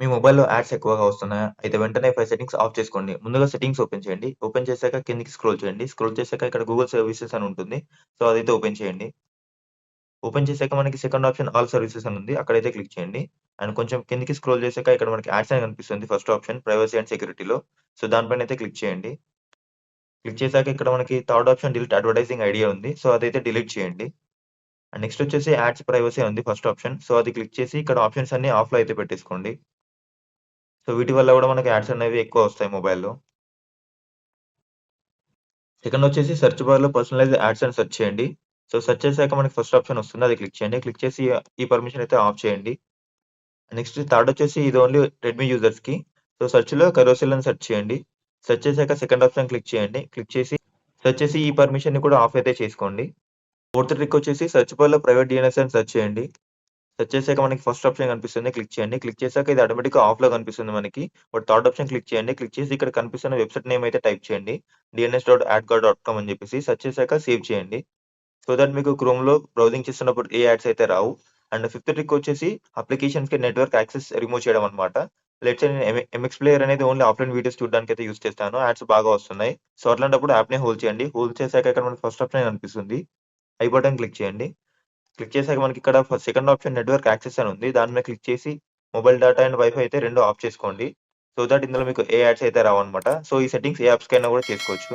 మీ మొబైల్‌లో యాడ్స్ ఎక్కువగా వస్తున్నాయా? అయితే వెంటనే సెట్టింగ్స్ ఆఫ్ చేసుకోండి. ముందుగా సెట్టింగ్స్ ఓపెన్ చేయండి. ఓపెన్ చేశాక కిందకి స్క్రోల్ చేయండి. స్క్రోల్ చేశాక ఇక్కడ గూగుల్ సర్వీసెస్ అని ఉంటుంది. సో, అదైతే ఓపెన్ చేయండి. ఓపెన్ చేశాక మనకి సెకండ్ ఆప్షన్ ఆల్ సర్వీసెస్ అని ఉంది. అక్కడైతే క్లిక్ చేయండి. అండ్ కొంచెం కిందకి స్క్రోల్ చేశాక ఇక్కడ మనకి యాడ్స్ అని కనిపిస్తుంది. ఫస్ట్ ఆప్షన్ ప్రైవసీ అండ్ సెక్యూరిటీలో. సో, దానిపైనైతే క్లిక్ చేయండి. క్లిక్ చేశాక ఇక్కడ మనకి third option delete advertising ID ఉంది. సో, అదైతే డిలీట్ చేయండి. అండ్ నెక్స్ట్ వచ్చేసి యాడ్స్ ప్రైవసీ ఉంది ఫస్ట్ ఆప్షన్. సో, అది క్లిక్ చేసి ఇక్కడ ఆప్షన్స్ అన్నీ ఆఫ్‌లో అయితే పెట్టేసుకోండి. సో, వీటి వల్ల కూడా మనకి యాడ్స్ అనేవి ఎక్కువ వస్తాయి మొబైల్‌లో. సెకండ్ వచ్చేసి సెర్చ్ బార్‌లో పర్సనలైజ్డ్ యాడ్స్ అని సెర్చ్ చేయండి. సో, సెర్చ్ చేసాక మనకి ఫస్ట్ ఆప్షన్ వస్తుంది. అది క్లిక్ చేయండి. క్లిక్ చేసి ఈ పర్మిషన్ అయితే ఆఫ్ చేయండి. నెక్స్ట్ థర్డ్ వచ్చేసి ఇది ఓన్లీ రెడ్మీ యూజర్స్‌కి. సో, సెర్చ్‌లో కరోసెల్ అని సెర్చ్ చేయండి. సెర్చ్ చేసాక సెకండ్ ఆప్షన్ క్లిక్ చేయండి. క్లిక్ చేసి సెర్చ్ చేసి ఈ పర్మిషన్‌ని కూడా ఆఫ్ అయితే చేసుకోండి. ఫోర్త్ ట్రిక్ వచ్చేసి సెర్చ్ బార్‌లో ప్రైవేట్ డీఎన్ఎస్ అని సెర్చ్ చేయండి. సెర్చ్ చేసాక మనకి ఫస్ట్ ఆప్షన్ కనిపిస్తుంది. క్లిక్ చేయండి. క్లిక్ చేసాక ఇది ఆటోమేటిక్‌గా ఆఫ్‌లో కనిపిస్తుంది మనకి. బట్ థర్డ్ ఆప్షన్ క్లిక్ చేయండి. క్లిక్ చేసి ఇక్కడ కనిపిస్తున్న వెబ్‌సైట్ నేమ్ అయితే టైప్ చేయండి. dns.adcard.com అని చెప్పేసి సెర్చ్ చేసాక సేవ్ చేయండి. సో దట్ మీకు క్రోమ్‌లో బ్రౌజింగ్ చేస్తున్నప్పుడు ఏ యాడ్స్ అయితే రావు. అండ్ ఫిఫ్త్ ట్రిక్ వచ్చేసి అప్లికేషన్స్‌కి నెట్వర్క్ యాక్సెస్ రిమూవ్ చేయడం అన్నమాట. లెట్స్ సే నేను ఎంఎక్స్ ప్లేయర్ అనేది ఓన్లీ ఆఫ్‌లైన్ వీడియోస్ చూడడానికైతే యూజ్ చేస్తాను. యాడ్స్ బాగా వస్తున్నాయి. సో అట్లాంటప్పుడు యాప్‌ని హోల్డ్ చేయండి. హోల్డ్ చేసాక ఇక్కడ మనకి ఫస్ట్ ఆప్షన్ కనిపిస్తుంది. ఐ బటన్ క్లిక్ చేయండి. క్లిక్ చేసాక మనకిక్కడ సెకండ్ ఆప్షన్ నెట్వర్క్ యాక్సెస్ అని ఉంది. దాని మీద క్లిక్ చేసి మొబైల్ డేటా అండ్ వైఫై అయితే 2 ఆఫ్ చేసుకోండి. సో దట్ ఇందులో మీకు ఏ యాడ్స్ అయితే రావన్నమాట. సో ఈ సెట్టింగ్స్ ఏ యాప్స్‌కైనా కూడా చేసుకోవచ్చు.